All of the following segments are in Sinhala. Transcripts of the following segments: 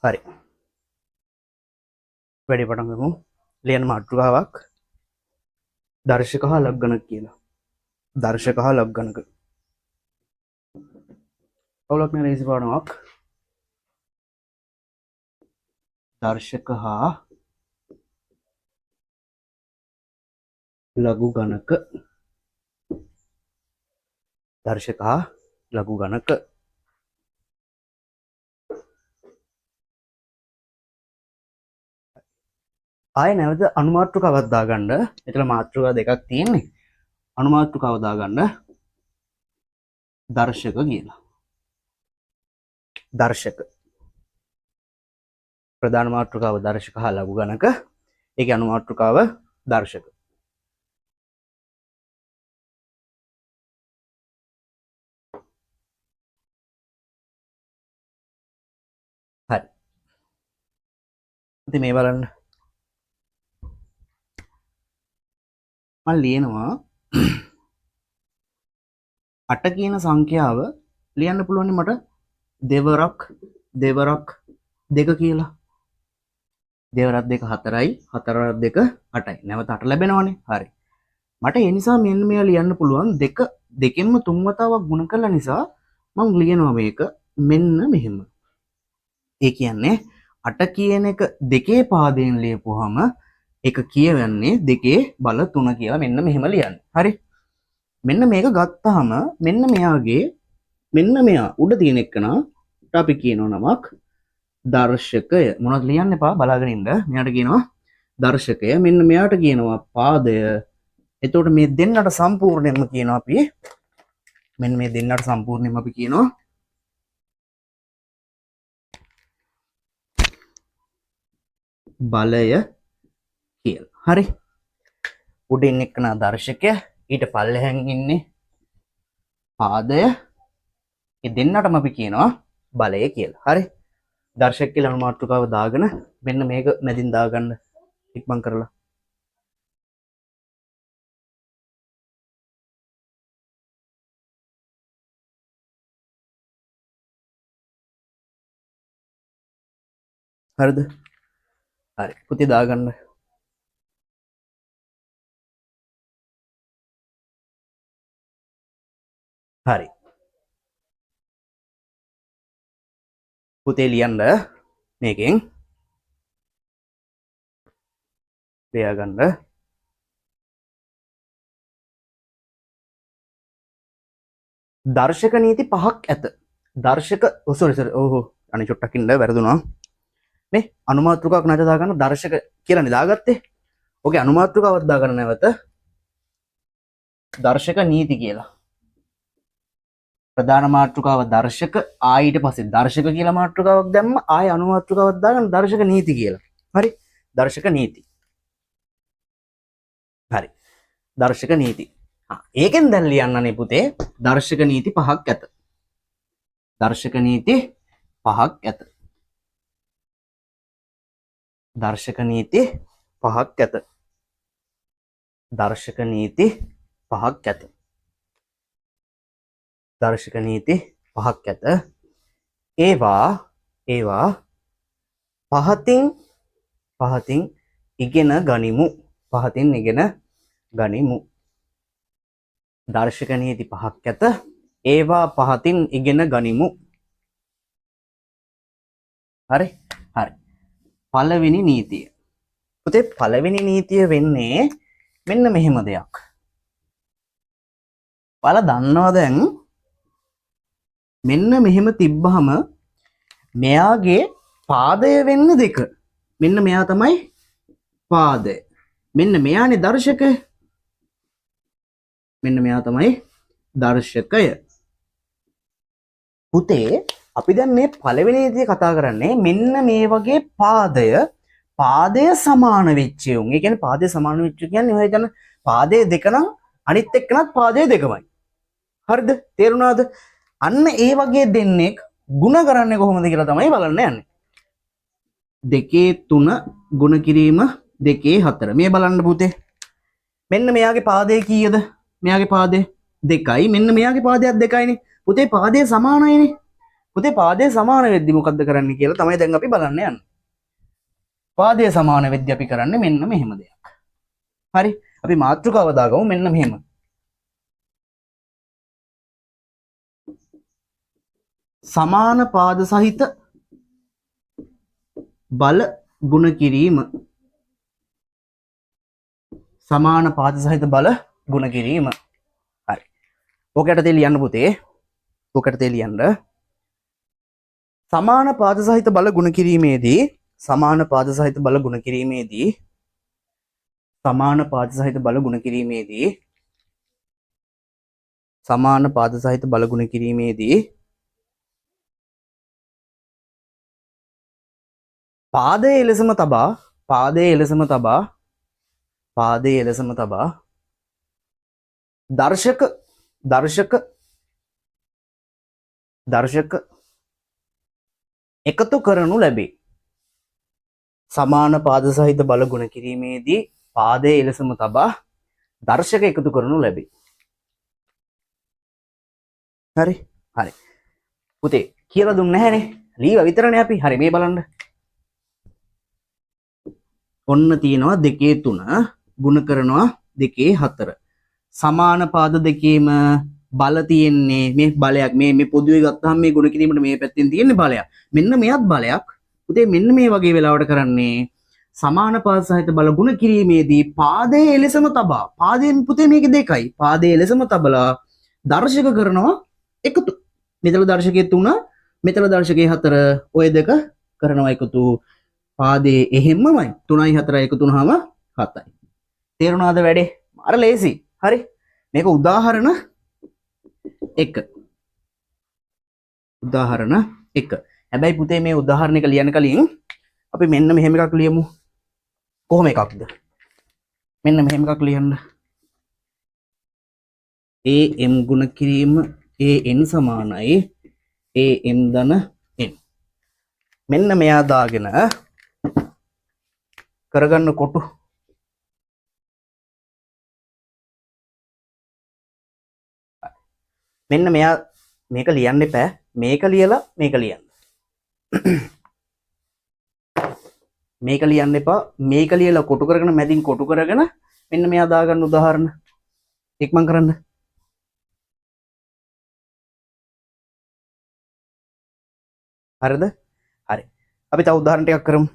හරි. වැඩි පටන් ගමු. ලියන මාතෘකාවක් දර්ශක හා ලක්ගණක කියලා. දර්ශක හා ලක්ගණක. අවුලක් නෑ ලේසි පාඩමක්. දර්ශක හා ලඝු ගණක. දර්ශක හා ලඝු ගණක. ආය නැවත අනුමාතෘකාවක් දාගන්න. එතන මාතෘකා දෙකක් තියෙන්නේ. අනුමාතෘකාව දාගන්න දර්ශක කියලා. දර්ශක. ප්‍රධාන මාතෘකාව දර්ශක හා ලඝු ගණක. ඒකේ අනුමාතෘකාව දර්ශක. හරි. ඉතින් මේ බලන්න. මම ලියනවා 8 කියන සංඛ්‍යාව ලියන්න පුළුවන් මට දෙවරක් දෙක කියලා. දෙවරක් දෙක 4යි, හතරක් දෙක 8යි. නැවත 8 ලැබෙනවනේ. හරි. මට ඒ නිසා මෙන්න මේවා ලියන්න පුළුවන් දෙකෙන්ම තුන් වතාවක් ගුණ කළා නිසා මම ලියනවා මේක මෙන්න මෙහෙම. ඒ කියන්නේ 8 කියන එක දෙකේ පාදයෙන් ලියපුවාම එක කියවන්නේ දෙකේ බල 3 කියලා මෙන්න මෙහෙම ලියන්නේ. හරි. මෙන්න මේක ගත්තාම මෙන්න මෙයාගේ මෙන්න මෙයා උඩ තියෙන එකනට අපි කියනවා නමක් දර්ශකය. මොනවද ලියන්න එපා බලාගෙන ඉන්න. මෙයාට කියනවා දර්ශකය. මෙන්න මෙයාට කියනවා පාදය. එතකොට මේ දෙන්නට සම්පූර්ණයෙන්ම කියනවා අපි මෙන්න මේ දෙන්නට සම්පූර්ණයෙන්ම අපි කියනවා බලය කියලා. හරි. උඩින් එක්කන දර්ශකය, ඊට පල්ලෙහාන් ඉන්නේ පාදය. ඒ දෙන්නටම අපි කියනවා බලය කියලා. හරි. දර්ශක කියලා අනුමාතෘකාව දාගෙන මෙන්න මේක මැදින් දාගන්න ඉක්මන් කරලා. හරිද? හරි. පුතේ දාගන්න. හරි. පුතේ ලියන්න මේකෙන් ලියාගන්න දර්ශක නීති 5ක් ඇත. දර්ශක අනේ චුට්ටක් ඉන්න වැරදුනා. මේ අනුමාතෘකාවක් නැත දාගන්න දර්ශක කියලා නේ දාගත්තේ. ඔකේ අනුමාතෘකාවක් දාගන්න නැවත දර්ශක නීති කියලා. ප්‍රධාන මාතෘකාව දර්ශක ආයෙත් පස්සේ දර්ශක කියලා මාතෘකාවක් දැම්ම ආයෙ අනුමාතෘකාවක් දාගන්න දර්ශක නීති කියලා. හරි. දර්ශක නීති. හරි. දර්ශක නීති. ඒකෙන් දැන් ලියන්නනේ පුතේ දර්ශක නීති 5ක් ඇත. දර්ශක නීති 5ක් ඇත. දර්ශක නීති 5ක් ඇත. දර්ශක නීති 5ක් ඇත. දර්ශක නීති 5ක් ඇත. ඒවා පහතින් ඉගෙන ගනිමු. පහතින් ඉගෙන ගනිමු. දර්ශක නීති 5ක් ඇත. ඒවා පහතින් ඉගෙන ගනිමු. හරි. හරි. පළවෙනි නීතිය. පුතේ පළවෙනි නීතිය වෙන්නේ මෙන්න මෙහෙම දෙයක්. ඔයාලා දන්නවා දැන් මෙන්න මෙහෙම තිබ්බහම මෙයාගේ පාදය වෙන්නේ දෙක. මෙන්න මෙයා තමයි පාදය. මෙන්න මෙයානේ දර්ශකය. මෙන්න මෙයා තමයි දර්ශකය. පුතේ අපි දැන් මේ පළවෙනි නීතිය කතා කරන්නේ මෙන්න මේ වගේ පාදය සමාන වෙච්ච උන්. ඒ කියන්නේ පාදය සමාන වෙච්ච කියන්නේ ඔය හිතන පාදයේ දෙක නම් අනිත් එක්කනත් පාදයේ දෙකමයි. හරිද? තේරුණාද? අන්න ඒ වගේ දෙන්නෙක් ಗುಣ කරන්නේ කොහොමද කියලා තමයි බලන්න යන්නේ. 2 3 ಗುಣ කිරීම 2 4. මේ බලන්න පුතේ. මෙන්න මෙයාගේ පාදය කීයද? මෙයාගේ පාදය 2යි. මෙන්න මෙයාගේ පාදයක් 2යිනේ. පුතේ පාදය සමානයිනේ. පුතේ පාදයේ සමාන වෙද්දි මොකද්ද කරන්නේ කියලා තමයි දැන් අපි බලන්න යන්නේ. පාදයේ සමාන වෙද්දි අපි කරන්නේ මෙන්න මෙහෙම දෙයක්. හරි. අපි මාතෘකාව දාගමු මෙන්න මෙහෙම. සමාන පාද සහිත බල ගුණ කිරීම. සමාන පාද සහිත බල ගුණ කිරීම. හරි. ඔකට තේ ලියන්න පුතේ. ඔකට තේ ලියන්න. සමාන පාද සහිත බල ගුණ කිරීමේදී සමාන පාද සහිත බල ගුණ කිරීමේදී සමාන පාද සහිත බල ගුණ කිරීමේදී සමාන පාද සහිත බල ගුණ කිරීමේදී පාදයේ එලෙසම තබා දර්ශක එකතු කරනු ලැබේ. සමාන පාද සහිත බල ගුණ කිරීමේදී පාදයේ එලෙසම තබා දර්ශක එකතු කරනු ලැබේ. හරි. පුතේ කියලා දුන්නේ නැහැනේ. ලීව විතරනේ අපි. හරි මේ බලන්න. ඔන්න තියෙනවා 2 3 ගුණ කරනවා 2 4. සමාන පාද දෙකේම බල තියෙන්නේ මේ බලයක් මේ පොදුවේ ගත්තාම මේ ගුණ කිරීමට මේ පැත්තෙන් තියෙන්නේ බලයක්. මෙන්න මෙයත් බලයක්. පුතේ මෙන්න මේ වගේ වෙලාවට කරන්නේ සමාන පාද සහිත බල ගුණ කිරීමේදී පාදයේ එලෙසම තබා පාදයෙන් පුතේ මේක දෙකයි. පාදයේ එලෙසම තබලා දර්ශක කරනවා එකතු. මෙතන දර්ශකයේ 3 මෙතන දර්ශකයේ 4 ඔය දෙක කරනවා එකතු. පාදයේ එහෙම්මමයි 3යි 4යි එකතු වුනහම 7යි. තේරුණාද වැඩේ? අර ලේසි. හරි. මේක උදාහරණ 1. උදාහරණ 1. හැබැයි පුතේ මේ උදාහරණ එක ලියන්න කලින් අපි මෙන්න මෙහෙම එකක් ලියමු. කොහොම එකක්ද? මෙන්න මෙහෙම එකක් ලියන්න. am ගුණ කිරීම an සමානයි am ධන n. මෙන්න මෙයා දාගෙන කරගන්න කොටු. මෙන්න මෙයා මේක ලියන්න එපා. මේක ලියලා මේක ලියන්න. මේක ලියන්න එපා. මේක ලියලා කොටු කරගෙන මැදින් කොටු කරගෙන මෙන්න මෙයා දාගන්න උදාහරණ ඉක්මන් කරන්න. හරිද? හරි. අපි තව උදාහරණ ටිකක් කරමු.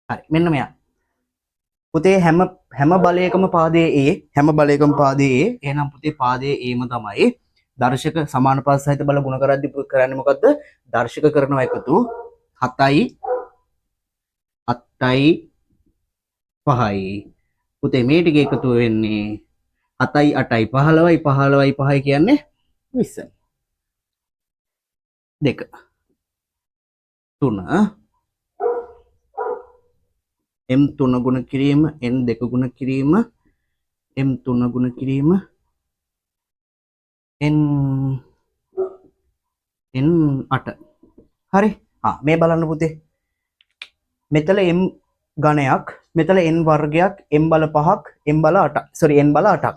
හරි මෙන්න මෙයා. පුතේ හැම බලයකම පාදයේ හැම බලයකම පාදයේ එහෙනම් පුතේ පාදයේ ඒම තමයි දර්ශක සමාන පාද සහිත බල ගුණ කරද්දී කරන්නේ මොකද්ද? දර්ශක කරනවා එකතු 7යි 8යි 5යි. පුතේ මේ ටික එකතු වෙන්නේ 7යි 8යි 15යි 15යි 5යි කියන්නේ 20යි. 2 3 m3 ගුණ කිරීම n2 ගුණ කිරීම m3 ගුණ කිරීම n8. හරි. මේ බලන්න පුතේ. මෙතන m ඝනයක් මෙතන n වර්ගයක් m බල 5ක් m බල 8ක් n බල 8ක්.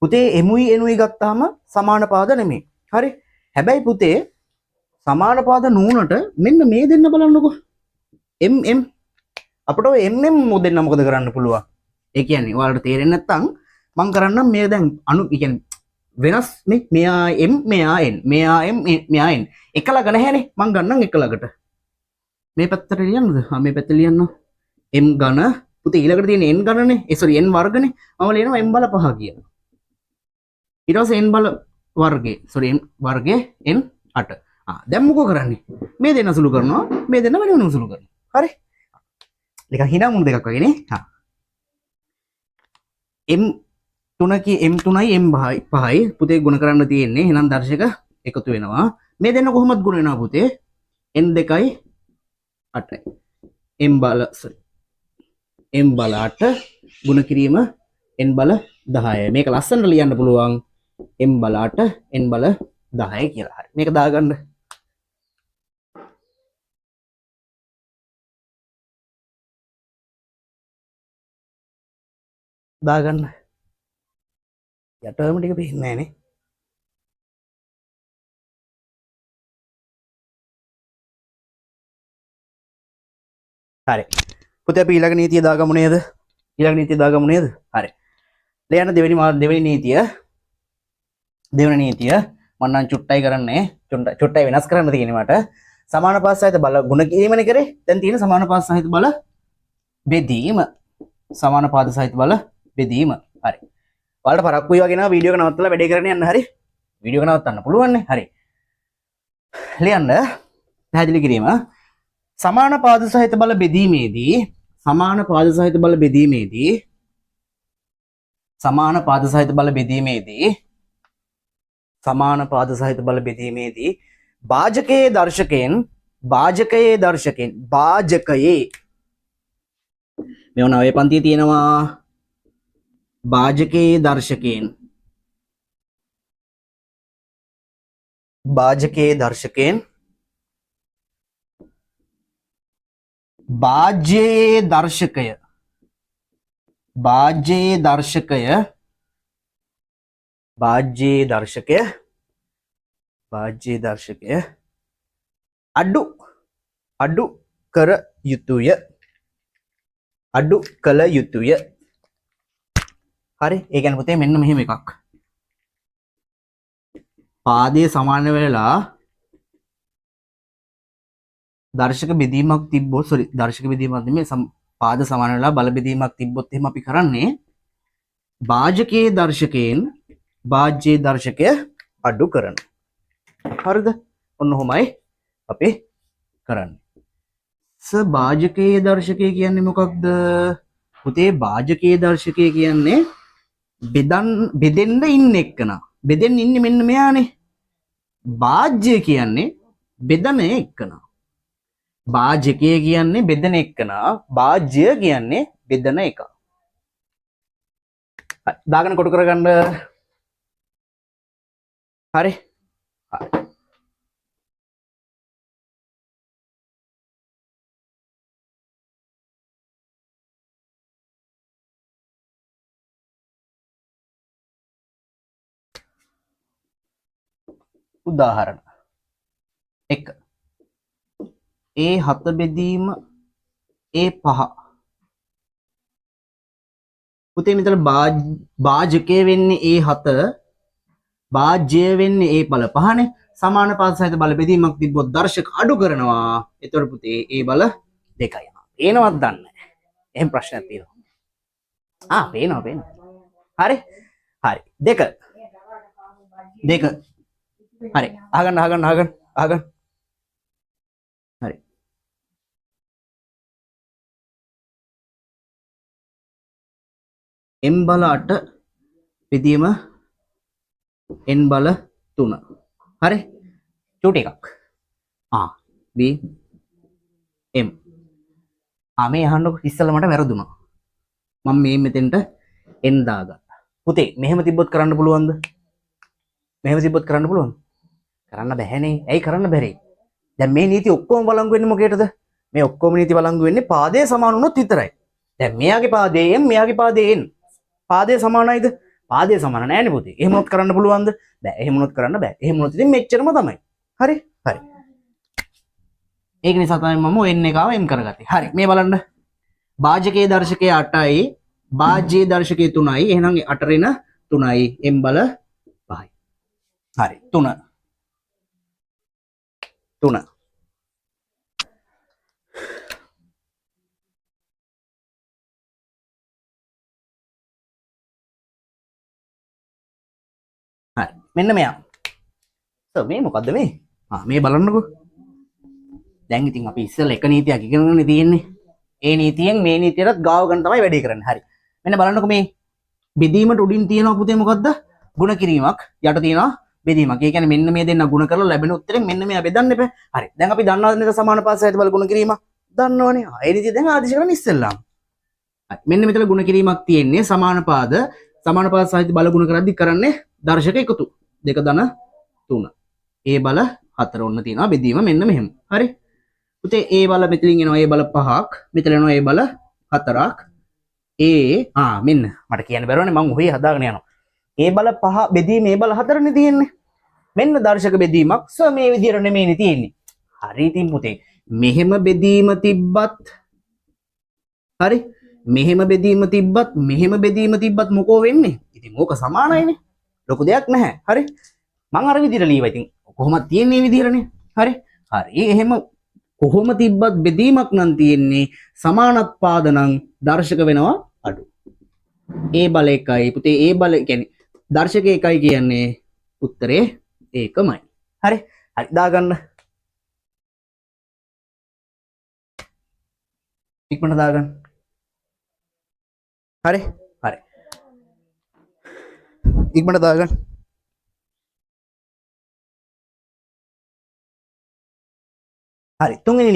පුතේ mui nuයි ගත්තාම සමාන පාද නෙමෙයි. හරි. හැබැයි පුතේ සමාන පාද නුනට මෙන්න මේ දෙන්න බලන්නකෝ. m අපිට ඔය m දෙන්න මොකද කරන්න පුළුවන්? ඒ කියන්නේ ඔයාලට තේරෙන්නේ නැත්නම් මම කරන්නම් මේ දැන් කියන්නේ වෙනස් මේ මෙයා m මෙයා n මෙයා m මෙයා n එකලග නැහැනේ. මම ගන්නම් එකලකට. මේ පැත්තට ලියන්නද? මේ පැත්තට ලියන්න. m ඝන පුතේ ඊළඟට තියෙන n ඝනනේ. n වර්ගනේ. මම ලියනවා m බල 5 කියලා. ඊට පස්සේ n බල වර්ගේ n වර්ගේ n 8. දැන් මොකෝ කරන්නේ? මේ දෙන්න සුළු කරනවා. මේ දෙන්න වෙනම සුළු කරනවා. හරි. නිකන් හිනා මුණු දෙකක් වගේ නේ. m3යි m5යි පුතේ ගුණ කරන්න තියෙන්නේ. එහෙනම් දර්ශක එකතු වෙනවා. මේ දෙන්න කොහොමද ගුණ වෙනවා පුතේ? n2යි 8යි. m බල 8 ගුණ කිරීම n බල 10. මේක ලස්සනට ලියන්න පුළුවන් m බල 8 n බල 10 කියලා. හරි. මේක දාගන්න. දාගන්න. යටම ටික පේන්නේ නැහනේ. හරි. පුතේ අපි ඊළඟ නීතිය දාගමු නේද? ඊළඟ නීතිය දාගමු නේද? හරි. ලියන්න දෙවෙනි නීතිය. දෙවෙනි නීතිය මම නම් චුට්ටයි කරන්නේ. චුට්ටයි වෙනස් කරන්න තියෙන්නේ මට. සමානුපාත සහිත බල ගුණ කිරීමනේ කරේ. දැන් තියෙන සමානුපාත සහිත බල බෙදීම. සමානුපාත සහිත බල බෙදීම. හරි. ඔයාලට පරක්කු වගේ නා වීඩියෝ එක නවත්තලා වැඩේ කරන්න යන්න. හරි. වීඩියෝ එක නවත්තන්න පුළුවන් නේ. හරි. ලියන්න පැහැදිලි කිරීම. සමානුපාත සහිත බල බෙදීමේදී සමානුපාත සහිත බල බෙදීමේදී සමානුපාත සහිත බල බෙදීමේදී සමානුපාත සහිත බල බෙදීමේදී භාජකයේ දර්ශකයෙන් මෙවන ඔය පන්තියේ තියෙනවා භාජකයේ දර්ශකයෙන් භාජ්‍යයේ දර්ශකය අඩු කර යුතුය. හරි. ඒ කියන්නේ පුතේ මෙන්න මෙහෙම එකක්. පාදයේ සමාන වෙලා දර්ශක බෙදීමක් තිබ්බොත් දර්ශක බෙදීමක් නෙමෙයි පාද සමාන වෙලා බල බෙදීමක් තිබ්බොත් එහෙම අපි කරන්නේ භාජකයේ දර්ශකයෙන් භාජ්‍යයේ දර්ශකය අඩු කරන. හරිද? ඔන්න ඔහොමයි අපි කරන්නේ. භාජකයේ දර්ශකය කියන්නේ මොකක්ද? පුතේ භාජකයේ දර්ශකය කියන්නේ බෙදෙන්න ඉන්න එක්කන. බෙදෙන්න ඉන්නේ මෙන්න මෙයානේ. භාජ්‍ය කියන්නේ බෙදන එක්කන. භාජකය කියන්නේ බෙදන එක්කන. භාජ්‍ය කියන්නේ බෙදන එක. දාගෙන කොටු කරගන්න. හරි. උදාහරණ 1 A7 බෙදීම A5. පුතේ මෙතන භාජකය වෙන්නේ A7 භාජ්‍ය වෙන්නේ A බල 5නේ. සමානුපාත සහිත බල බෙදීමක් තිබ්බොත් දර්ශක අඩු කරනවා. එතකොට පුතේ A බල 2යි යනවා. ඒනවත් දන්නේ නැහැ. එහෙම ප්‍රශ්නයක් තියෙනවා. පේනවා. හරි. 2 හරි. අහගන්න. හරි. m බල 8 බෙදීම n බල 3. හරි. චූටි එකක්. b m. මේ අහන්නකො ඉස්සෙල්ලා මට වැරදුනා. මම මේ මෙතෙන්ට n දාගත්තා. පුතේ මෙහෙම තිබ්බොත් කරන්න පුළුවන්ද? කරන්න බැහැනේ. ඇයි කරන්න බැරි? දැන් මේ නීති ඔක්කොම බලංගු වෙන්නේ මොකේටද? මේ ඔක්කොම නීති බලංගු වෙන්නේ පාදයේ සමාන වුණොත් විතරයි. දැන් මෙයාගේ පාදයේ m මෙයාගේ පාදයේ n පාදයේ සමානයිද? පාදයේ සමාන නෑනේ පුතේ. එහෙම උනොත් කරන්න පුළුවන්ද? බෑ. එහෙම උනොත් කරන්න බෑ. එහෙම උනොත් ඉතින් මෙච්චරම තමයි. හරි. ඒක නිසා තමයි මම n එක ආව m කරගත්තේ. හරි. මේ බලන්න. භාජකයේ දර්ශකය 8යි භාජ්‍යයේ දර්ශකය 3යි. එහෙනම් 8 රින 3යි m බල 5යි. හරි. 3 හරි. මෙන්න මෙයා. මේ මොකද්ද මේ? මේ බලන්නකෝ. දැන් ඉතින් අපි ඉස්සෙල්ලා එක නීතියක් ඉගෙනගෙන තියෙන්නේ. ඒ නීතියෙන් මේ නීතියටත් ගාව ගන්න තමයි වැඩේ කරන්නේ. හරි. මෙන්න බලන්නකෝ මේ බෙදීමට උඩින් තියෙනවා පුතේ මොකද්ද? ගුණ කිරීමක්. යට තියෙනවා බෙදීමක්. ඒ කියන්නේ මෙන්න මේ දෙන්න ගුණ කරලා ලැබෙන උත්තරෙන් මෙන්න මෙයා බෙදන්න එපා. හරි. දැන් අපි දන්නවද නේද සමානුපාත සහිත බල ගුණ කිරීමක්? දන්නවනේ. ඒ නීතිය දැන් ආදිශ කරන්න ඉස්සෙල්ලාම. හරි. මෙන්න මෙතන ගුණ කිරීමක් තියෙන්නේ සමානුපාත සමානුපාත සහිත බල ගුණ කරද්දි කරන්නේ දර්ශක එකතු. 2 ධන 3. ඒ බල 4 ඔන්න තියෙනවා බෙදීම මෙන්න මෙහෙම. හරි. පුතේ ඒ බල මෙතනින් එනවා ඒ බල 5ක්. මෙතන එනවා ඒ බල 4ක්. මෙන්න මට කියන්න බැරුවනේ මම ඔහේ හදාගෙන යනවා. ඒ බල 5 බෙදීම ඒ බල 4නේ තියෙන්නේ. මෙන්න දර්ශක බෙදීමක් මේ විදිහට නෙමෙයිනේ තියෙන්නේ. හරි ඉතින් පුතේ මෙහෙම බෙදීම තිබ්බත් හරි මෙහෙම බෙදීම තිබ්බත් මොකෝ වෙන්නේ? ඉතින් ඕක සමානයිනේ. ලොකු දෙයක් නැහැ. හරි මං අර විදිහට ලියවා ඉතින් කොහොමද තියෙන්නේ මේ විදිහටනේ. හරි එහෙම කොහොම තිබ්බත් බෙදීමක් නම් තියෙන්නේ සමානත්පාද නම් දර්ශක වෙනවා අඩු. ඒ බල එකයි පුතේ ඒ බල කියන්නේ දර්ශක එකයි කියන්නේ උත්තරේ ඒකමයි. හරි දාගන්න. ඉක්මනට දාගන්න. හරි ඉක්මනට දාගන්න. හරි තුන්වෙනි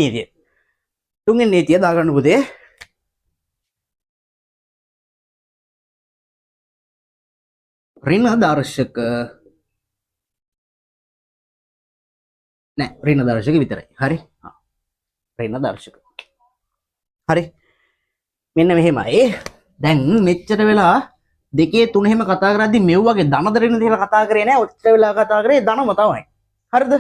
නීතිය දාගන්න පුතේ. ඍණ දර්ශක නෑ ඍණ දර්ශක විතරයි. හරි ඍණ දර්ශක. හරි මෙන්න මෙහෙමයි. දැන් මෙච්චර වෙලා දෙකේ තුන එහෙම කතා කරද්දි මෙව්වගේ ධනද ඍණද කියලා කතා කරේ නෑ. ඔච්චර වෙලා කතා කරේ ධනම තමයි. හරිද?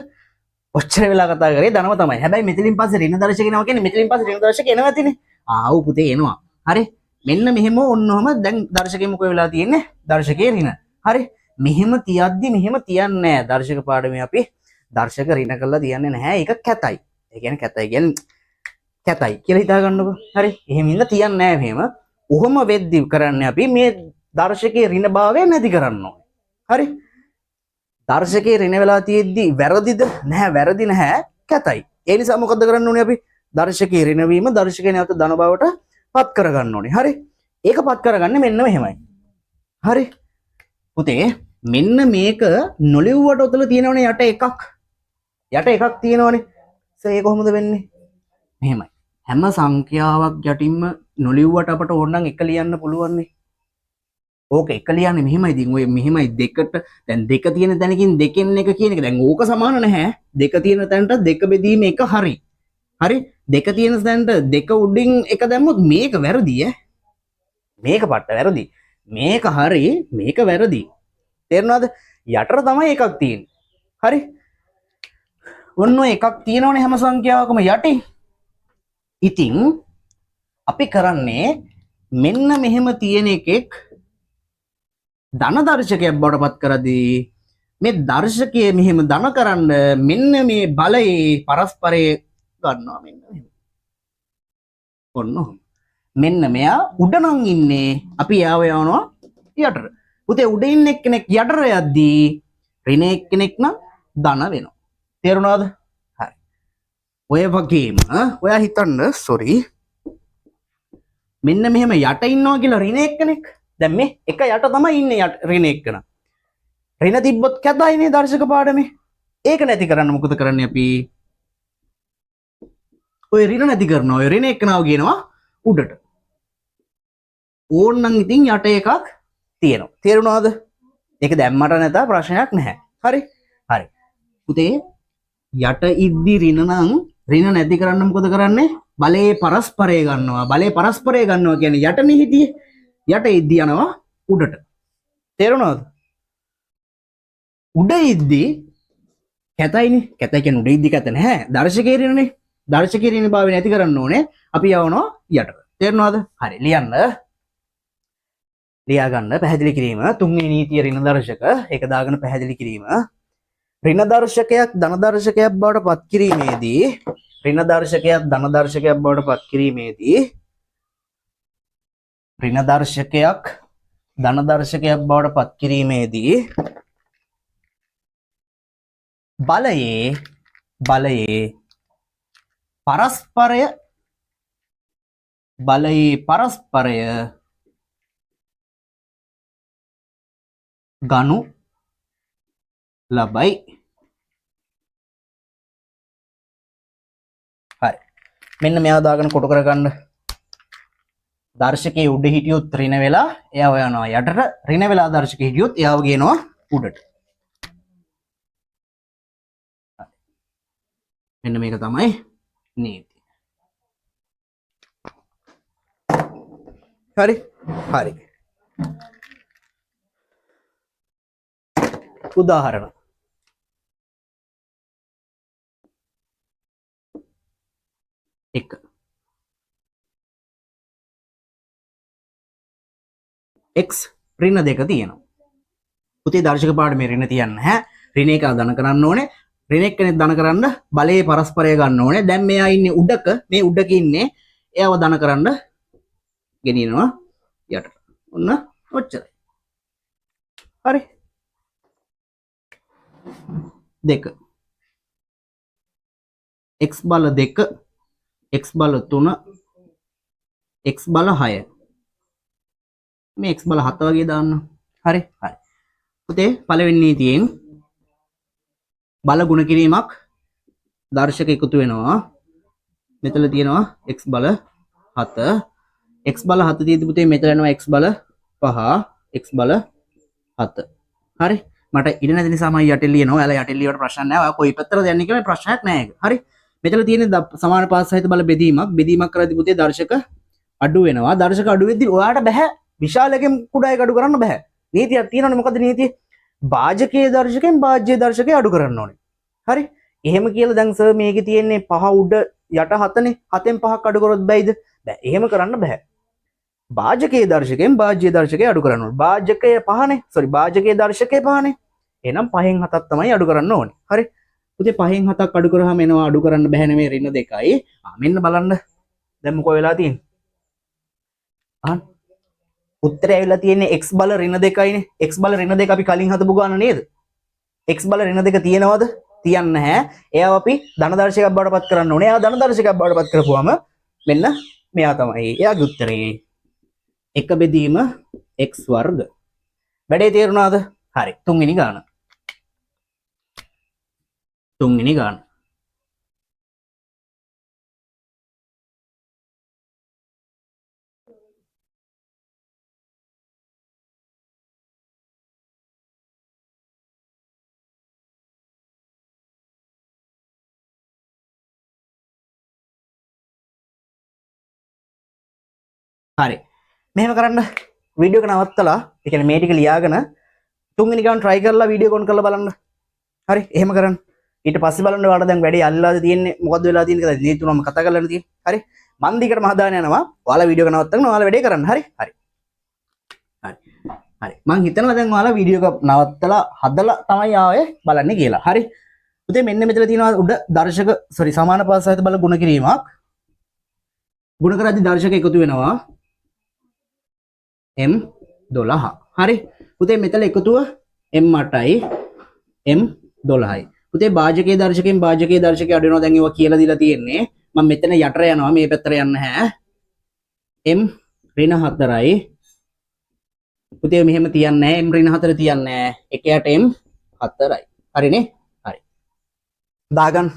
ඔච්චර වෙලා කතා කරේ ධනම තමයි. හැබැයි මෙතනින් පස්සේ ඍණ දර්ශක එනවා කියන්නේ මෙතනින් පස්සේ ඍණ දර්ශක එනවා ඇතිනේ. ආව් පුතේ එනවා. හරි මෙන්න මෙහෙම ඔන්නෝම දැන් දර්ශකේ මොකෝ වෙලා තියෙන්නේ? දර්ශකයේ ඍණ. හරි මෙහෙම තියද්දි මෙහෙම තියන්නේ නෑ. දර්ශක පාඩමේ අපි දර්ශක ඍණ කරලා තියන්නේ නැහැ. ඒක කැතයි. ඒ කියන්නේ කැතයි කියලා හිතා ගන්නකො. හරි එහෙම ඉන්න තියන්නේ නැහැ මෙහෙම. ඔහොම වෙද්දි කරන්නේ අපි මේ දර්ශකයේ ඍණ භාවය නැති කරන්න ඕනේ. හරි දර්ශකයේ ඍණ වෙලා තියෙද්දි වැරදිද? නැහැ වැරදි නැහැ කැතයි. ඒ නිසා මොකද කරන්න ඕනේ අපි? දර්ශකයේ ඍණ වීම දර්ශකේ නැවත ධන බවට පත් කරගන්න ඕනේ. හරි ඒක පත් කරගන්නේ මෙන්න මෙහෙමයි. හරි පුතේ මෙන්න මේක නොලිව්වට උතල තියෙනවනේ යට එකක් තියෙනවනේ. ඒක කොහොමද වෙන්නේ? මෙහෙමයි. හැම සංඛ්‍යාවක් යටින්ම නොලිව්වට අපට ඕනනම් එක ලියන්න පුළුවන්නේ. ඕක එක ලියන්නේ මෙහෙමයි. ඉතින් ඔය මෙහෙමයි දෙකට දැන් දෙක තියෙන තැනකින් දෙකෙන් එක කියන එක දැන් ඕක සමාන නැහැ. දෙක තියෙන තැනට දෙක බෙදීම එක හරි. දෙක තියෙන තැනට දෙක උඩින් එක දැම්මොත් මේක වැරදි මේක පට්ට වැරදි. මේක හරි මේක වැරදි. තේරුණාද? යටට තමයි එකක් තියෙන්නේ. හරි ඔන්න ඔය එකක් තියෙනවනේ හැම සංඛ්‍යාවකම යටින්. ඉතින් අපි කරන්නේ මෙන්න මෙහෙම තියෙන එකෙක් ධන දර්ශකයක් බවට පත් කරදී මේ දර්ශකයේ මෙහෙම ධන කරන්න මෙන්න මේ බලයේ පරස්පරය ගන්නවා මෙන්න මෙහෙම. ඔන්න මෙන්න මෙයා උඩ නම් ඉන්නේ අපි යාව යවනවා යටට. පුතේ උඩ ඉන්න එක්කෙනෙක් යටට යද්දී ඍණ එක්කෙනෙක් නම් ධන වෙනවා. තේරුණාද? හරි. ඔය වගේම ඔයා හිතන්න මෙන්න මෙහෙම යට ඉන්නවා කියලා ඍණ එක්කෙනෙක්. දැන් මේ එක යට තමයි ඉන්නේ ඍණ එක්කන. ඍණ තිබ්බොත් කැතයිනේ දර්ශක පාඩමේ. ඒක නැති කරන්න මොකද කරන්නේ අපි? ඔය ඍණ නැති කරනවා. ඔය ඍණ එක්කනාව කියනවා උඩට. ඕන්නම් ඉතින් යට එකක් තියෙනවා. තේරුණාද? ඒක දැම්මට නැතා ප්‍රශ්නයක් නැහැ. හරි. පුතේ යට ඉද්දි ඍණ නම් ඍණ නැති කරන්න මොකද කරන්නේ? බලයේ පරස්පරය ගන්නවා. බලයේ පරස්පරය ගන්නවා කියන්නේ යටනේ හිටියේ. යට ඉද්දි යනවා උඩට. තේරුණාද? උඩ ඉද්දි කැතයිනේ. කැතයි කියන්නේ උඩ ඉද්දි කැත නැහැ. දර්ශකයේ ඍණනේ. දර්ශකයේ ඍණ භාවය නැති කරන්න ඕනේ. අපි යවනවා යටට. තේරුණාද? හරි ලියන්න. ලියා ගන්න පැහැදිලි කිරීම. තුන්වෙනි නීතිය ඍණ දර්ශක. ඒක දාගෙන පැහැදිලි කිරීම. ඍණ දර්ශකයක් ධන දර්ශකයක් බවට පත් කිරීමේදී ඍණ දර්ශකයක් ධන දර්ශකයක් බවට පත් කිරීමේදී ඍණ දර්ශකයක් ධන දර්ශකයක් බවට පත් කිරීමේදී බලයේ පරස්පරය ගනු ලබයි. හරි මෙන්න මෙයා දාගෙන කොටු කරගන්න. දර්ශකයේ උඩ හිටියොත් ඍණ වෙලා එයාව යනවා යටට. ඍණ වෙලා දර්ශකයේ හිටියොත් එයාව ගේනවා උඩට. මෙන්න මේක තමයි නීති. හරි හරි. උදාහරණ එක x ඍණ දෙක තියෙනවා. පුතේ දර්ශක පාඩමේ ඍණ තියන්න නැහැ. ඍණ එක ධන කරන්න ඕනේ. ඍණ එක කෙනෙක් ධන කරන්න බලයේ පරස්පරය ගන්න ඕනේ. දැන් මෙයා ඉන්නේ උඩක, මේ උඩක ඉන්නේ. එයාව ධන කරන්න ගෙනියනවා යටට. ඔන්න ඔච්චරයි. හරි. දෙක x බල 2 x බල 3 x බල 6 මේ x බල 7 වගේ දාන්න. හරි හරි. පුතේ පළවෙනි නීතියෙන් බල ගුණ කිරීමක් දර්ශක එකතු වෙනවා. මෙතන තියෙනවා x බල 7 x බල 7 තියෙදි පුතේ මෙතන යනවා x බල 5 x බල 7. හරි. මට ඉඩ නැති නිසා මම යටින් ලියනවා. ඔයාලා යටින් ලියවට ප්‍රශ්න නැහැ. ඔයා කොයි පැත්තටද යන්නේ කියලා ප්‍රශ්නයක් නැහැ ඒක. හරි. මෙතන තියෙන සමාන පාස් සහිත බල බෙදීමක් කරද්දී පුතේ දර්ශක අඩු වෙනවා. දර්ශක අඩු වෙද්දී ඔයාලට බෑ විශාලකෙන් කුඩා එක අඩු කරන්න බෑ. නීතියක් තියෙනවනේ. මොකද්ද නීතිය? භාජකයේ දර්ශකයෙන් භාජ්‍ය දර්ශකය අඩු කරන්න ඕනේ. හරි. එහෙම කියලා දැන් සර් මේකේ තියෙන්නේ 5 උඩ යට 7නේ. 7න් 5ක් අඩු කරොත් බැයිද? බෑ. එහෙම කරන්න බෑ. භාජකයේ දර්ශකයෙන් භාජ්‍ය දර්ශකය අඩු කරන්න ඕනේ. භාජකය 5නේ. සෝරි භාජකයේ දර්ශකය 5නේ. එහෙනම් 5න් 7ක් තමයි අඩු කරන්න ඕනේ. හරි. පුතේ 5න් 7ක් අඩු කරාම එනවා අඩු කරන්න බෑ නෙමෙයි ඍණ 2යි. මෙන්න බලන්න. දැන් මොකෝ වෙලා තියෙන්නේ? අහන්න. උත්තරය ඇවිල්ලා තියෙන්නේ x බල ඍණ 2යිනේ. x බල ඍණ 2 අපි කලින් හදපු ගාන නේද? x බල ඍණ 2 තියෙනවද? තියන්නේ නැහැ. එයාව අපි ධන දර්ශකයක් බවට පත් කරන්න ඕනේ. එයා ධන දර්ශකයක් බවට පත් කරපුවාම මෙන්න මෙයා තමයි. එයාගේ උත්තරේ 1 බෙදීම x වර්ග. වැඩේ තේරුණාද? හරි. තුන්වෙනි ගාන. තුන්වෙනි ගාන. හරි. මෙහෙම කරන්න වීඩියෝ එක නවත්තලා ඒ කියන්නේ මේ ටික ලියාගෙන තුන්වෙනි ගාන try කරලා වීඩියෝ කොන් කරලා බලන්න. හරි. එහෙම කරන්න. ඊට පස්සේ බලන්න ඔයාලට දැන් වැඩි අල්ලාද තියෙන්නේ මොකද්ද වෙලා තියෙන්නේ කියලා නීති තුනම කතා කරලානේ තියෙන්නේ. හරි. මන් දිගටම හදාගෙන යනවා. ඔයාලා වීඩියෝ එක නවත්තගෙන ඔයාලා වැඩේ කරන්න. හරි. හරි. හරි. හරි. මං හිතනවා දැන් ඔයාලා වීඩියෝ එක නවත්තලා හදලා තමයි ආයේ බලන්නේ කියලා. හරි. පුතේ මෙන්න මෙතන තියෙනවා උඩ දර්ශක සමාන පාස් සහිත බල ගුණ කිරීමක්. ගුණ කරද්දී දර්ශක එකතු වෙනවා. M12. හරි. පුතේ මෙතන එකතුව M8යි M12යි. පුතේ භාජකයේ දර්ශකයෙන් භාජකයේ දර්ශකය අඩු වෙනවා. දැන් ඒවා කියලා දීලා තියෙන්නේ. මම මෙතන යටට යනවා. මේ පැත්තට යන්නේ නැහැ. M ඍණ 4යි. පුතේ මෙහෙම තියන්නේ නැහැ. M ඍණ 4 තියන්නේ නැහැ. එක යට M 4යි. හරිනේ? හරි. දාගන්න.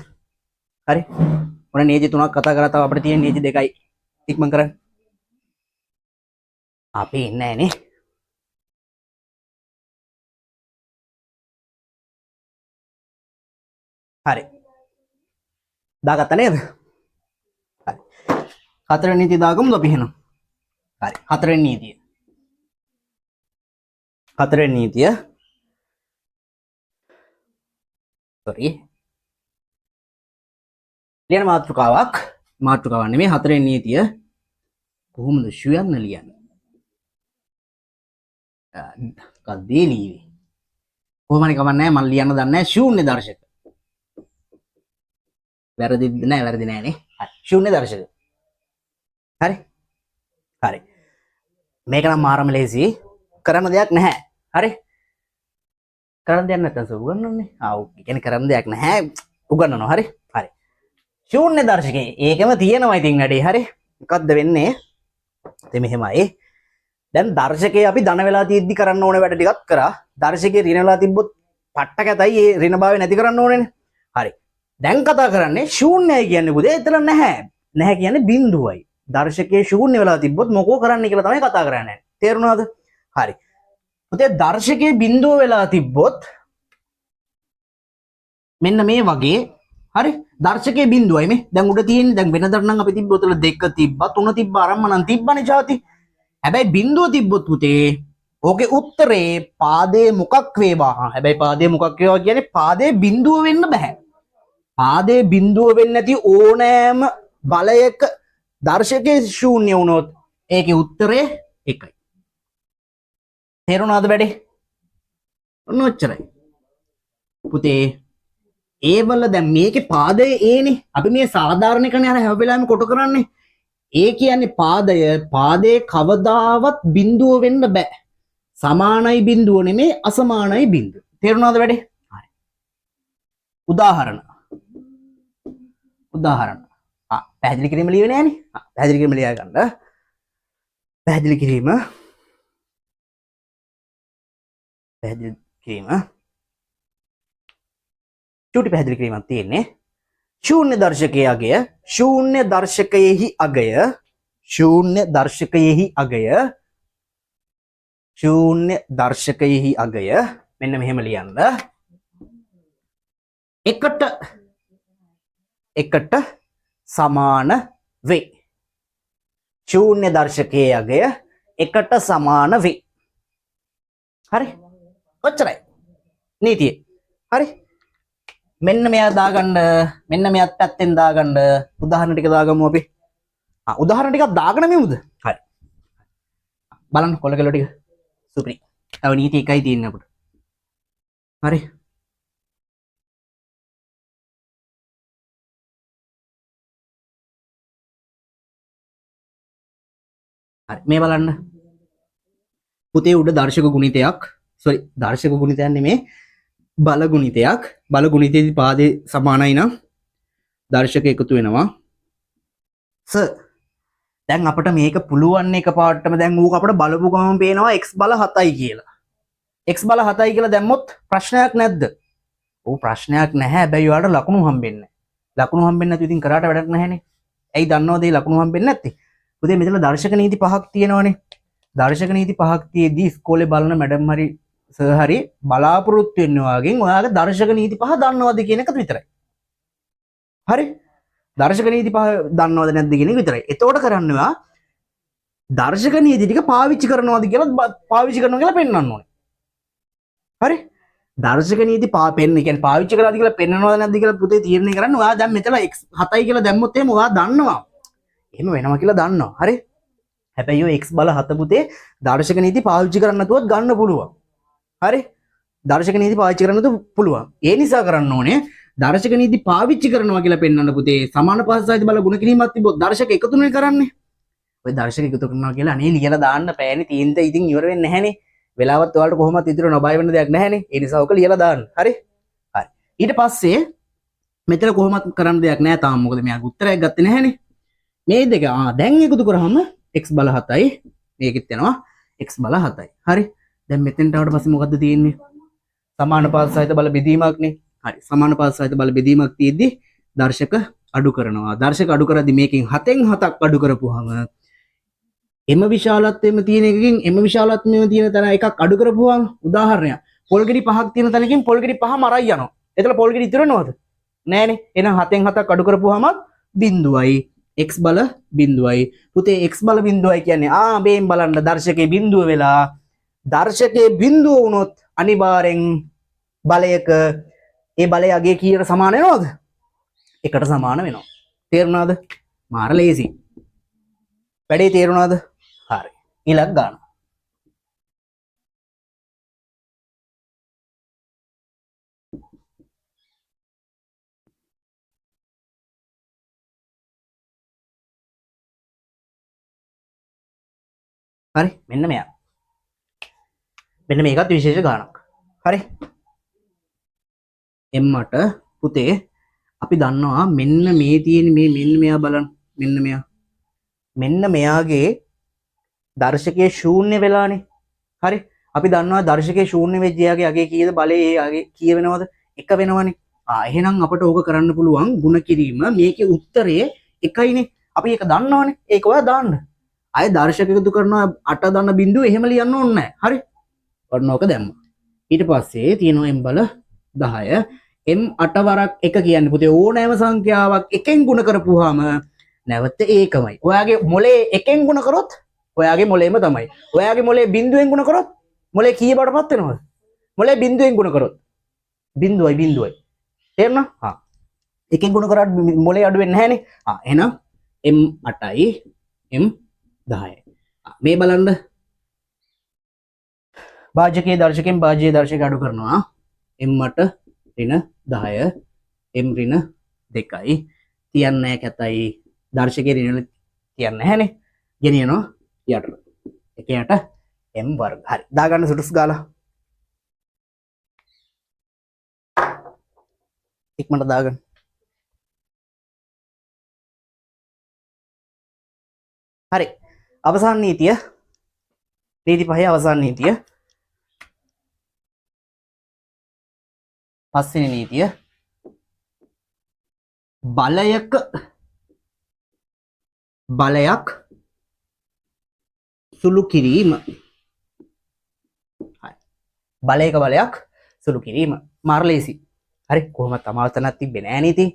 හරි. ඔන්න නීති තුනක් කතා කරා. තව අපිට තියෙන නීති දෙකයි. ඉක්මන් කරන්න. අපි ඉන්නේ නැහනේ. හරි. දාගත්තා නේද? හරි. හතරවෙනි නීතිය දාගමුද අපි එහෙනම්? හරි. හතරවෙනි නීතිය. හතරවෙනි නීතිය. sorry. ලියන මාතෘකාවක් නෙමෙයි හතරවෙනි නීතිය. කොහොමද ශුයන්න ලියන්නේ? කද්දී ලියවේ. කොහොම හරි කමක් නැහැ. මම ලියන්න දන්නේ නැහැ. ශූන්‍ය දර්ශක. වැරදි නෑ නේ. හරි. ශූන්‍ය දර්ශක. හරි. හරි. මේක නම් මාරම ලේසි. කරන්න දෙයක් නැහැ. හරි. කරන්න දෙයක් නැත්නම් උගන්වන්නේ. ඔව්. කියන්නේ කරන්න දෙයක් නැහැ. උගන්වනවා. හරි. හරි. ශූන්‍ය දර්ශකේ ඒකම තියෙනවා ඉතින් වැඩේ. හරි. මොකද්ද වෙන්නේ? ඉතින් මෙහෙමයි. දැන් දර්ශකේ අපි ධන වෙලා තියෙද්දි කරන්න ඕනේ වැඩ ටිකක් කරා. දර්ශකේ ඍණ වෙලා තිබ්බොත් පට්ට කැතයි ඒ ඍණ භාවය නැති කරන්න ඕනේනේ. හරි. දැන් කතා කරන්නේ ශූන්‍යයි කියන්නේ පුතේ එතන නැහැ. නැහැ කියන්නේ බිඳුවයි. දර්ශකයේ ශූන්‍ය වෙලා තිබ්බොත් මොකෝ කරන්න කියලා තමයි කතා කරන්නේ. තේරුණාද? හරි. පුතේ දර්ශකයේ බිඳුව වෙලා තිබ්බොත් මෙන්න මේ වගේ හරි දර්ශකයේ බිඳුවයි මේ දැන් උඩ තියෙන්නේ දැන් වෙනදට නම් අපි තිබ්බ උතල 2 තිබ්බා 3 තිබ්බා අරම්ම නම් තිබ්බනේ චාති. හැබැයි බිඳුව තිබ්බොත් පුතේ ඕකේ උත්තරේ පාදේ මොකක් වේවා. හැබැයි පාදේ මොකක් වේවා කියන්නේ පාදේ බිඳුව වෙන්න බෑ. පාදේ බිඳුව වෙන්නේ නැති ඕනෑම බලයක දර්ශකයේ ශූන්‍ය වුණොත් ඒකේ උත්තරේ 1යි. තේරුණාද වැඩේ? ඔන්න ඔච්චරයි. පුතේ ඒවල දැන් මේකේ පාදය ඒනේ. අපි මේ සාධාරණකනේ අර හැම වෙලාවෙම කොට කරන්නේ. ඒ කියන්නේ පාදයේ කවදාවත් බිඳුව වෙන්න බෑ. සමානයි බිඳුව නෙමේ අසමානයි බිඳුව. තේරුණාද වැඩේ? හරි. උදාහරණ. පැහැදිලි කිරීම ලියවෙන්නේ නැහනේ. පැහැදිලි කිරීම ලියා ගන්න. පැහැදිලි කිරීම චූටි පැහැදිලි කිරීමක් තියෙන්නේ. ශූන්‍ය දර්ශකයේ අගය මෙන්න මෙහෙම ලියන්න. එකට සමාන වේ. ශූන්‍ය දර්ශකයේ අගය එකට සමාන වේ. හරි? ඔච්චරයි. නීතිය. හරි? මෙන්න මෙයා දාගන්න මෙන්න මෙයාත් පැත්තෙන් දාගන්න උදාහරණ ටික දාගමු අපි. උදාහරණ ටිකක් දාගෙන මෙමුද? හරි. බලන්න කොල්ල කෙල්ල ටික. සුපිරි. තව නීති එකයි තියෙන්නේ අපිට. හරි. හරි මේ බලන්න. පුතේ උඩ දර්ශක ගුණිතයක් නෙමේ බල ගුණිතයක්. බල ගුණිතයේදී පාදේ සමානයි නම් දර්ශක එකතු වෙනවා. දැන් අපිට මේක පුළුවන් එකපාරටම දැන් ඌක අපිට බලපු ගමන් පේනවා x බල 7යි කියලා. x බල 7යි කියලා දැම්මොත් ප්‍රශ්නයක් නැද්ද? ඔව් ප්‍රශ්නයක් නැහැ. හැබැයි ඔයාලට ලකුණු හම්බෙන්නේ නැහැ. ලකුණු හම්බෙන්නේ නැතු ඉතින් කරාට වැඩක් නැහැනේ. ඇයි දන්නවද මේ ලකුණු හම්බෙන්නේ නැත්තේ? පුතේ මෙතන දර්ශක නීති 5ක් තියෙනවනේ. දර්ශක නීති 5ක් තියේදී ඉස්කෝලේ බලන මැඩම් හරි සර් හරි බලාපොරොත්තු වෙන්න වාගෙන් ඔයාලා දර්ශක නීති 5 දන්නවද කියන එක විතරයි. හරි? දර්ශක නීති 5 දන්නවද නැද්ද කියන එක විතරයි. එතකොට කරන්න ඔයා දර්ශක නීති ටික පාවිච්චි කරනවද කියලා පෙන්වන්න ඕනේ. හරි? දර්ශක නීති කියන්නේ පාවිච්චි කරාද කියලා පෙන්වනවද නැද්ද කියලා පුතේ තීරණය කරන්න. ඔයා දැන් මෙතන x 7යි කියලා දැම්මොත් එහෙම ඔයා දන්නවා. එහෙම වෙනවා කියලා දන්නවා. හරි? හැබැයි ඔය x බල 7 පුතේ දර්ශක නීති පාවිච්චි කරන්න නැතුවත් ගන්න පුළුවන්. හරි? දර්ශක නීති පාවිච්චි කරන්න නැතුව පුළුවන්. ඒ නිසා කරන්න ඕනේ දර්ශක නීති පාවිච්චි කරනවා කියලා පෙන්වන්න පුතේ සමාන පහසයිද බල ගුණ කිරීමක් තිබ්බොත් දර්ශක එකතුනේ කරන්නේ. ඔය දර්ශක එකතු කරනවා කියලා අනේ ලියලා දාන්න පෑනේ තීන්ත ඉතින් ඉවර වෙන්නේ නැහනේ. වෙලාවත් ඔයාලට කොහොමවත් ඉදිරිය නොබය වෙන්න දෙයක් නැහනේ. ඒ නිසා ඔක ලියලා දාන්න. හරි? හරි. ඊට පස්සේ මෙතන කොහොමවත් කරන්න දෙයක් නැහැ තාම. මොකද මෙයා උත්තරයක් ගත්තේ නැහනේ. මේ දෙක දැන් එකතු කරාම x බල 7යි මේකෙත් යනවා x බල 7යි. හරි? දැන් මෙතෙන්ට ආවට පස්සේ මොකද්ද තියෙන්නේ? සමාන පාර්ශ්වයිත බල බෙදීමක්නේ. හරි. සමාන පාර්ශ්වයිත බල බෙදීමක් තියෙද්දි දර්ශක අඩු කරනවා. දර්ශක අඩු කරද්දි මේකෙන් 7න් 7ක් අඩු කරපුවාම එම විශාලත්වයේම තියෙන එකකින් එම විශාලත්වයේම තියෙන තැන එකක් අඩු කරපුවාම උදාහරණයක් පොල්ගෙඩි 5ක් තියෙන තැනකින් පොල්ගෙඩි 5ම අරයි යනවා. එතන පොල්ගෙඩි ඉතුරු වෙනවද? නෑනේ. එහෙනම් 7න් 7ක් අඩු කරපුවාම බිඳුවයි x බල බිඳුවයි. පුතේ x බල බිඳුවයි කියන්නේ මේන් බලන්න දර්ශකයේ බිඳුව වෙලා දර්ශකයේ බිඳුව වුණොත් අනිවාර්යෙන් බලයක ඒ බලය අගේ කීයට සමාන වෙනවද? එකට සමාන වෙනවා. තේරුණාද? මාර ලේසි. වැඩේ තේරුණාද? හරි. ඊළඟ ගන්න. හරි මෙන්න මෙයා. මෙන්න මේකත් විශේෂ ගානක්. හරි? එම්මට පුතේ අපි දන්නවා මෙන්න මේ තියෙන මේ මෙන්න මෙයා බලන්න. මෙන්න මෙයාගේ දර්ශකයේ ශූන්‍ය වෙලානේ. හරි? අපි දන්නවා දර්ශකයේ ශූන්‍ය වෙච්ච එයාගේ අගේ කීයද බලේ ඒ අගේ කීය වෙනවද? 1 වෙනවනේ. එහෙනම් අපිට ඕක කරන්න පුළුවන් ಗುಣ කිරීම මේකේ උත්තරේ 1යිනේ. අපි ඒක දන්නවනේ. ඒක ඔයා දාන්න. අය දර්ශක එකතු කරනවා 8 දන්න බිඳුව එහෙම ලියන්න ඕනේ නැහැ. හරි. ඔන්න ඕක දැම්මා. ඊට පස්සේ තියෙනවා m බල 10 m 8 වරක් 1 කියන්නේ පුතේ ඕනෑම සංඛ්‍යාවක් එකෙන් ගුණ කරපුවාම නැවත ඒකමයි. ඔයාගේ මොලේ එකෙන් ගුණ කරොත් ඔයාගේ මොලේම තමයි. ඔයාගේ මොලේ බිඳුවෙන් ගුණ කරොත් මොලේ කීය බඩපත් වෙනවද? මොලේ බිඳුවෙන් ගුණ කරොත් බිඳුවයි. තේරුණා? හා. එකෙන් ගුණ කරාට මොලේ අඩු වෙන්නේ නැහනේ. හා එහෙනම් m 8යි m 10යි. මේ බලන්න භාජකයේ දර්ශකයෙන් භාජ්‍ය දර්ශක අඩු කරනවා m8 ඍණ 10 m ඍණ 2යි තියන්නේ කැතයි දර්ශකයේ ඍණ තියන්නේ නැහනේ ගෙනියනවා යට 1යට m වර්ග හරි දාගන්න සුටුස් ගාලා ඉක්මනට දාගන්න හරි අවසාන නීතිය නීති පහේ අවසාන නීතිය පස්වෙනි නීතිය බලයක් සුළු කිරීම හරි බලයක් සුළු කිරීම මාර ලේසි හරි කොහොමද අමාවතනක් තිබ්බේ නෑ නීති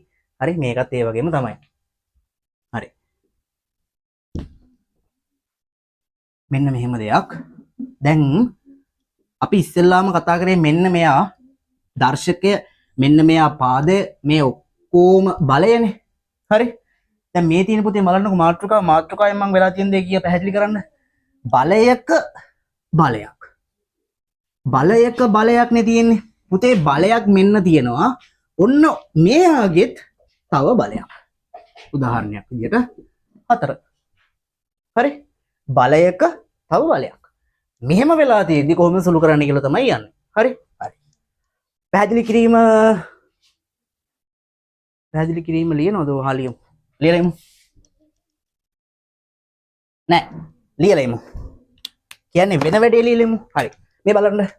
හරි මේකත් ඒ වගේම තමයි හරි මෙන්න මෙහෙම දෙයක් දැන් අපි ඉස්සෙල්ලාම කතා කරේ මෙන්න මෙයා දර්ශකය මෙන්න මෙයා පාදය මේ ඔක්කොම බලයනේ හරි දැන් මේ තියෙන පුතේ බලන්නකො මාතෘකාවෙන් මම වෙලා තියෙන දේ කිය පැහැදිලි කරන්න බලයක් නේ තියෙන්නේ පුතේ බලයක් මෙන්න තියෙනවා ඔන්න මෙයාගෙත් තව බලයක් උදාහරණයක් විදිහට 4 හරි බලයක තව බලයක් මෙහෙම වෙලා තියෙද්දි කොහොමද සුළු කරන්න කියලා තමයි යන්නේ හරි පැහැදිලි කිරීම ලියනවද ඔයාලියමු ලියලා නෑ ලියලා කියන්නේ වෙන වැඩේ ලියලෙමු හරි මේ බලන්න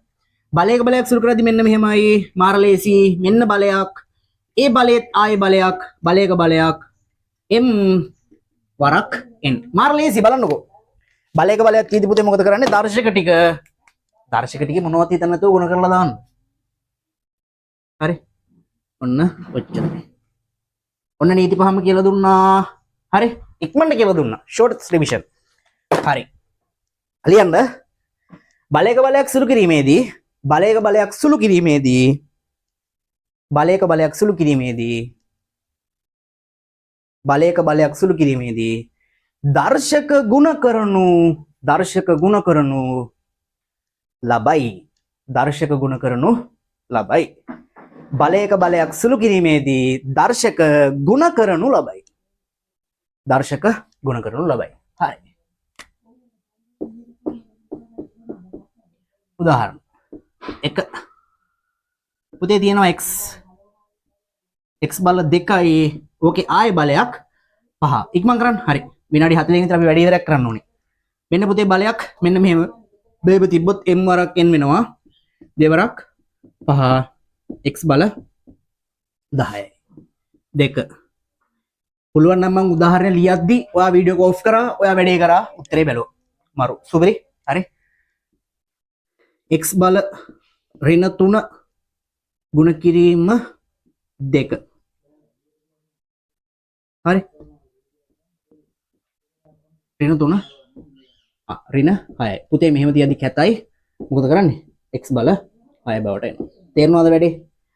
බලයක් සුළු කරද්දි මෙන්න මෙහෙමයි මාර ලේසි මෙන්න බලයක් ඒ බලෙත් ආයේ බලයක් m වරක් n මාර ලේසි බලන්නකෝ බලයක කීදී පුතේ මොකද කරන්නේ දර්ශක ටික මොනවද හිතන්න නැතුව ගුණ කරලා දාන්න හරි ඔන්න ඔච්චරයි ඔන්න නීති පහම කියලා දුන්නා හරි ඉක්මනට කියලා දුන්නා ෂෝට් රිවිෂන් හරි ලියන්න බලයක් සුළු කිරීමේදී දර්ශක ගුණ කරනු ලබයි බලයක් සුළු කිරීමේදී දර්ශක ගුණ කරනු ලබයි හරි උදාහරණ 1 පුතේ තියෙනවා x බල 2යි ඕකේ ආය බලයක් 5 ඉක්මන් කරන්න හරි විනාඩි 40 විතර අපි වැඩි ඉවරයක් කරන්න ඕනේ මෙන්න පුතේ බලයක් මෙන්න මෙහෙම බේබ තිබ්බොත් m වරක් n වෙනවා දෙවරක් 5 x බල 10යි 2 පුළුවන් නම් මම උදාහරණ ලියද්දි ඔයා වීඩියෝ එක ඔෆ් කරා ඔයා වැඩේ කරා උත්තරේ බැලුවා මරු සුපිරි හරි x බල ඍණ 3 ගුණ කිරීම 2 හරි ඍණ 3 ඍණ 6යි පුතේ මෙහෙම තියද්දි කැතයි මොකද කරන්නේ x බල 6 බවට එනවා තේරෙනවද වැඩේ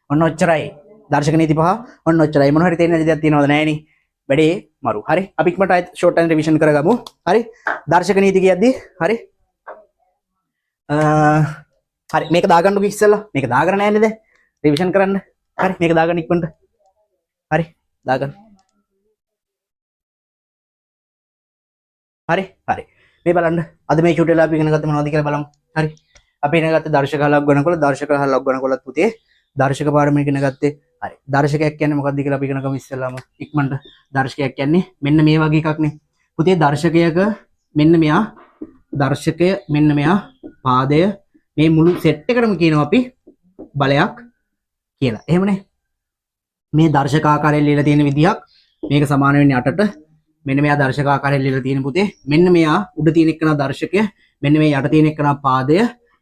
ඔන්න ඔච්චරයි දර්ශක නීති පහ ඔන්න ඔච්චරයි මොන හරි තේරෙන දෙයක් තියෙනවද නැහෙනි වැඩේ මරු හරි අපි ඉක්මනට ආයෙත් ෂෝට් ටයිම් රිවිෂන් කරගමු හරි දර්ශක නීති කියද්දි හරි හරි මේක දාගන්නකො ඉස්සෙල්ලා මේක දාගන්න නැහැ නේද රිවිෂන් කරන්න හරි මේක දාගන්න ඉක්මනට හරි දාගන්න හරි මේ බලන්න අද මේ ෂූට් වෙලා අපි ඉගෙන ගත්තේ මොනවද කියලා බලමු හරි අපි ඉගෙන ගත්තේ දර්ශක ලබ් ගණකොල පුතේ දර්ශක පාඩම ඉගෙන ගත්තේ හරි දර්ශකයක් කියන්නේ මොකක්ද කියලා අපි ඉගෙන ගමු ඉස්සෙල්ලාම ඉක්මනට දර්ශකයක් කියන්නේ මෙන්න මේ වගේ එකක් නේ පුතේ දර්ශකයක මෙන්න මෙයා පාදය මේ මුළු සෙට් එකටම කියනවා අපි බලයක් කියලා එහෙමනේ මේ දර්ශක ආකාරයෙන් ලියලා තියෙන විදිහක් මේක සමාන වෙන්නේ 8ට මෙන්න මෙයා දර්ශක ආකාරයෙන් ලියලා තියෙන පුතේ. මෙන්න මෙයා උඩ තියෙන එකන දර්ශකය, මෙන්න මේ යට තියෙන එකන පාදය.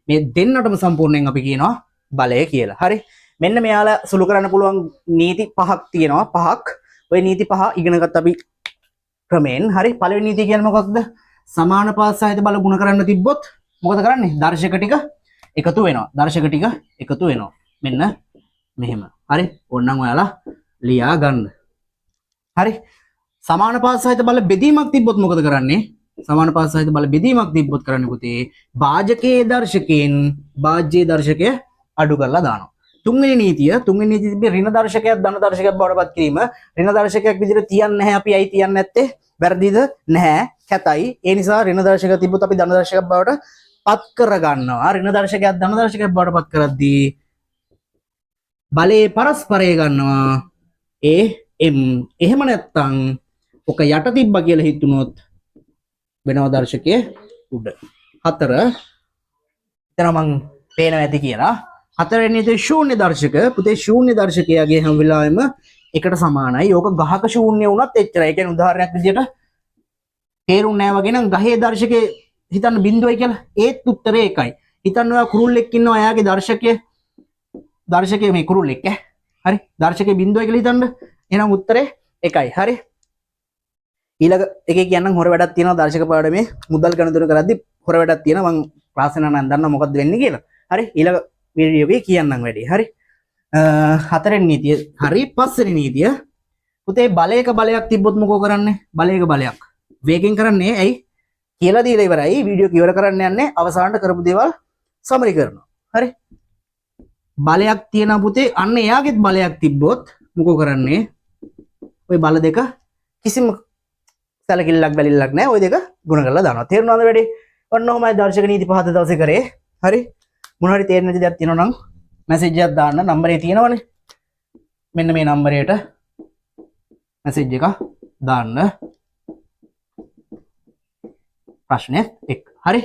මේ දෙන්නටම සම්පූර්ණයෙන් අපි කියනවා බලය කියලා. හරි. මෙන්න මෙයාලා සුළු කරන්න පුළුවන් නීති පහක් තියෙනවා. පහක්. ওই නීති පහ ඉගෙන ගත්ත අපි ක්‍රමෙන්. හරි. පළවෙනි නීතිය කියන්නේ මොකක්ද? සමානුපාත සහිත බල ගුණ කරන්න තිබ්බොත් මොකද කරන්නේ? දර්ශක ටික එකතු වෙනවා. දර්ශක ටික එකතු වෙනවා. මෙන්න මෙහෙම. හරි. ඕනනම් ඔයාලා ලියා ගන්න. හරි. සමානුපාත සහිත බල බෙදීමක් තිබ්බොත් මොකද කරන්නේ? සමානුපාත සහිත බල බෙදීමක් තිබ්බොත් කරන්නේ පුතේ භාජකයේ දර්ශකයෙන් භාජ්‍ය දර්ශකය අඩු කරලා දානවා. තුන්වෙනි නීතිය තිබ්බේ ඍණ දර්ශකයක් ධන දර්ශකයක් බවට පත් කිරීම. ඍණ දර්ශකයක් විදිහට තියන්නේ නැහැ. අපි ඇයි තියන්නේ නැත්තේ? වැරදිද? නැහැ. කැතයි. ඒ නිසා ඍණ දර්ශකයක් තිබ්බොත් අපි ධන දර්ශකයක් බවට පත් කර ගන්නවා. ඍණ දර්ශකයක් ධන දර්ශකයක් බවට පත් කරද්දී බලයේ පරස්පරය ගන්නවා. එහෙම නැත්තම් ඔක යට තිබ්බා කියලා හිතුනොත් වෙනව දර්ශකයේ උඩ. 4 එතන මං පේනවා ඇති කියලා. 4 වෙනි දේ ශූන්‍ය දර්ශක. පුතේ ශූන්‍ය දර්ශකයගේ හැම වෙලාවෙම එකට සමානයි. ඕක ගහක ශූන්‍ය වුණත් එච්චරයි. ඒ කියන්නේ උදාහරණයක් විදියට තේරුම් නැහැ වගේ නම් ගහේ දර්ශකයේ හිතන්න බිඳුවයි කියලා. ඒත් උත්තරේ එකයි. හිතන්න ඔයා කුරුල්ලෙක් ඉන්නවා. එයාගේ දර්ශකයේ මේ කුරුල්ලෙක් ඈ. හරි. දර්ශකයේ බිඳුවයි කියලා හිතන්න. එහෙනම් උත්තරේ එකයි. හරි. ඊළඟ එකේ කියන්නම් හොර වැඩක් තියෙනවා දර්ශක පාඩමේ මුදල් ගණතුන කරද්දි හොර වැඩක් තියෙනවා. මම ක්ලාස් එක නම් දන්නවා මොකද්ද වෙන්නේ කියලා. හරි. ඊළඟ වීඩියෝ එකේ කියන්නම් වැඩි. හරි. හතරෙන් නීතිය. හරි. පස්වෙනි නීතිය. පුතේ බලයක බලයක් තිබ්බොත් මොකෝ කරන්නේ? බලයක බලයක්. වේගෙන් කරන්නේ ඇයි? කියලා දීලා ඉවරයි. වීඩියෝ ඉවර කරන්න යන්නේ අවසානට කරපු දේවල් සමරි කරනවා. හරි. බලයක් තියෙන පුතේ අන්න එයාගෙත් බලයක් තිබ්බොත් මොකෝ කරන්නේ? ওই බල දෙක කිසිම සැලකිල්ලක් බැලිල්ලක් නැහැ. ওই දෙක ගුණ කරලා දානවා. තේරුණාද වැඩි? ඔන්න ඔහමයි දර්ශක නීති පහත දවසේ කරේ. හරි. මොන හරි තේරෙන්නේ නැති දෙයක් තියෙනවා නම් මැසේජ් එකක් දාන්න. නම්බරේ තියෙනවනේ. මෙන්න මේ නම්බරයට මැසේජ් එකක් දාන්න. ප්‍රශ්නයක් එක්ක. හරි.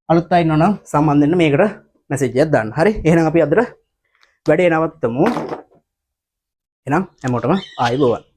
අලුත් අය ඉන්නවනම් සම්බන්ධ වෙන්න මේකට මැසේජ් එකක් දාන්න. හරි. එහෙනම් අපි අදට වැඩේ නවත්තමු. එහෙනම් හැමෝටම ආයුබෝවන්.